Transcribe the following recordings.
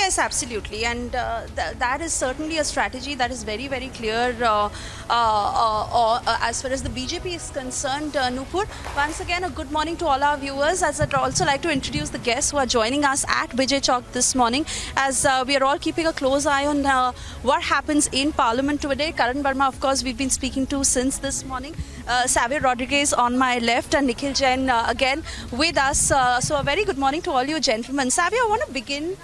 Yes, absolutely, and that is certainly a strategy that is very, very clear as far as the BJP is concerned. Nupur, once again, a good morning to all our viewers. As I'd also like to introduce the guests who are joining us at Vijay Chowk this morning, as we are all keeping a close eye on what happens in Parliament today. Karan Verma, of course, we've been speaking to since this morning. Savio Rodrigues on my left and Nikhil Jain again with us. So a very good morning to all you gentlemen. Savio, I want to begin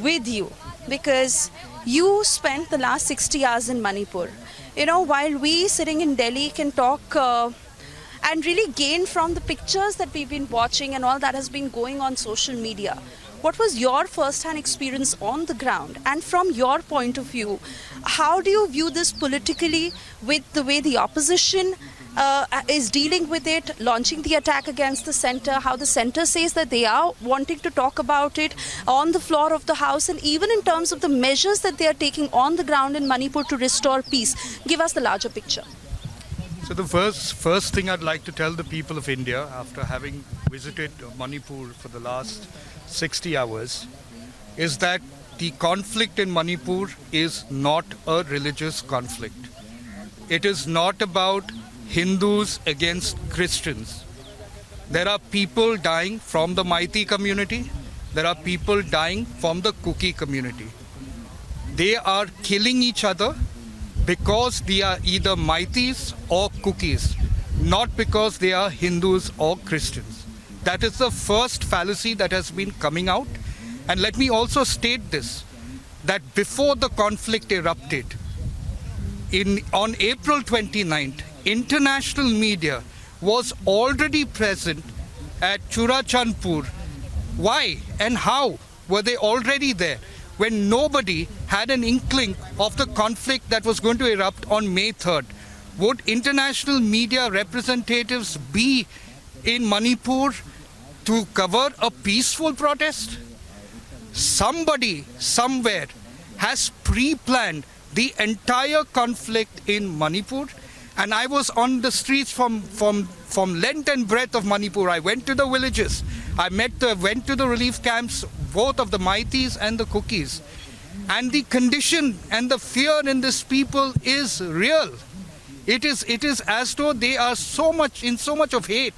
with you because you spent the last 60 hours in Manipur. You know, while we sitting in Delhi can talk and really gain from the pictures that we've been watching and all that has been going on social media, what was your first-hand experience on the ground? And from your point of view, how do you view this politically with the way the opposition is dealing with it, launching the attack against the centre, how the centre says that they are wanting to talk about it on the floor of the House, and even in terms of the measures that they are taking on the ground in Manipur to restore peace? Give us the larger picture. So the first thing I'd like to tell the people of India, after having visited Manipur for the last 60 hours, is that the conflict in Manipur is not a religious conflict. It is not about Hindus against Christians. There are people dying from the Maiti community. There are people dying from the Kuki community. They are killing each other because they are either Maitis or Kukis, not because they are Hindus or Christians. That is the first fallacy that has been coming out. And let me also state this, that before the conflict erupted, on April 29th, international media was already present at Churachandpur. Why and how were they already there when nobody had an inkling of the conflict that was going to erupt on May 3rd? Would international media representatives be in Manipur to cover a peaceful protest? Somebody somewhere has pre-planned the entire conflict in Manipur. And I was on the streets from length and breadth of Manipur. I went to the villages. I went to the relief camps, both of the Maitis and the Kukis. And the condition and the fear in these people is real. It is as though they are so much of hate.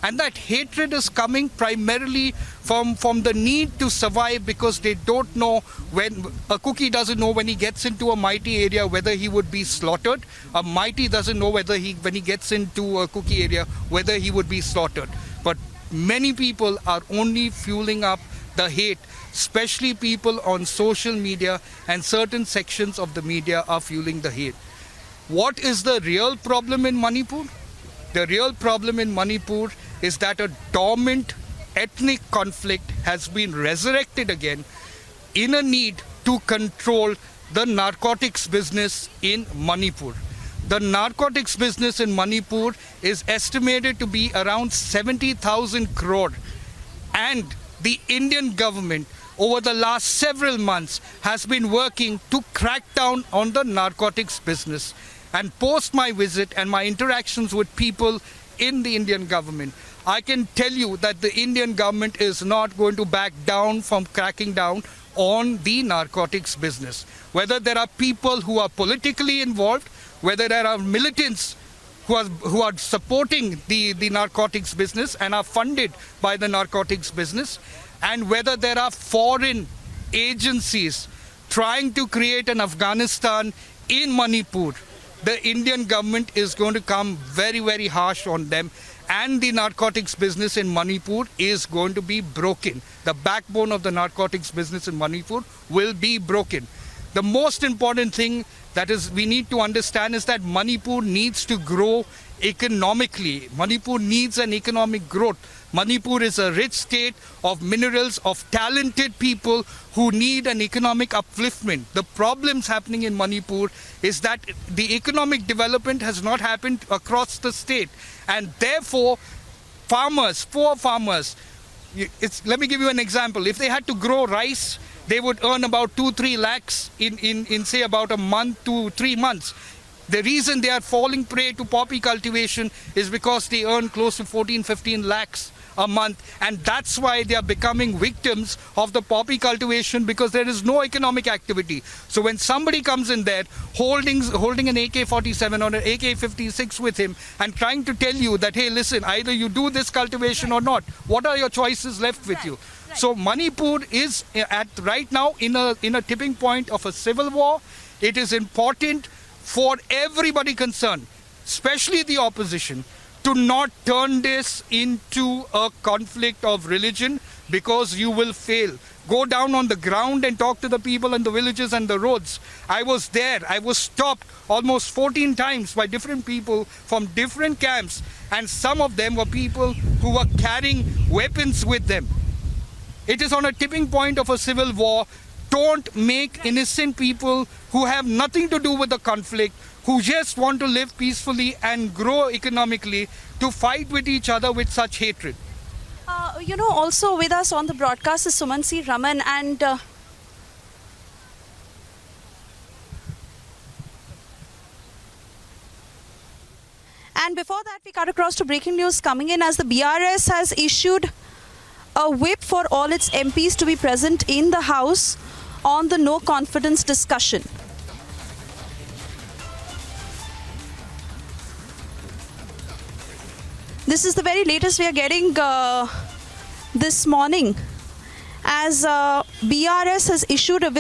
And that hatred is coming primarily from the need to survive, because they don't know, when a Kuki doesn't know when he gets into a Maiti area whether he would be slaughtered. A Maiti doesn't know when he gets into a Kuki area whether he would be slaughtered. But many people are only fueling up the hate, especially people on social media, and certain sections of the media are fueling the hate. What is the real problem in Manipur? The real problem in Manipur is that a dormant ethnic conflict has been resurrected again in a need to control the narcotics business in Manipur. The narcotics business in Manipur is estimated to be around 70,000 crore. And the Indian government over the last several months has been working to crack down on the narcotics business. And post my visit and my interactions with people in the Indian government, I can tell you that the Indian government is not going to back down from cracking down on the narcotics business. Whether there are people who are politically involved, whether there are militants who are supporting the narcotics business and are funded by the narcotics business, and whether there are foreign agencies trying to create an Afghanistan in Manipur, the Indian government is going to come very, very harsh on them, and the narcotics business in Manipur is going to be broken. The backbone of the narcotics business in Manipur will be broken. The most important thing that is we need to understand is that Manipur needs to grow economically. Manipur needs an economic growth. Manipur is a rich state of minerals, of talented people who need an economic upliftment. The problems happening in Manipur is that the economic development has not happened across the state. And therefore, poor farmers, let me give you an example. If they had to grow rice, they would earn about 2-3 lakhs in say about a month to 3 months. The reason they are falling prey to poppy cultivation is because they earn close to 14-15 lakhs a month, and that's why they are becoming victims of the poppy cultivation, because there is no economic activity. So when somebody comes in there holding an AK-47 or an AK-56 with him and trying to tell you that, hey, listen, either you do this cultivation or not, what are your choices left with you? So Manipur is right now in a tipping point of a civil war. It is important for everybody concerned, especially the opposition, to not turn this into a conflict of religion, because you will fail. Go down on the ground and talk to the people in the villages and the roads. I was there. I was stopped almost 14 times by different people from different camps, and some of them were people who were carrying weapons with them. It is on a tipping point of a civil war. Don't make innocent people who have nothing to do with the conflict, who just want to live peacefully and grow economically, to fight with each other with such hatred. Also with us on the broadcast is Sumansi Raman, and before that we cut across to breaking news coming in as the BRS has issued a whip for all its MPs to be present in the House on the no confidence discussion. This is the very latest we are getting this morning, as BRS has issued a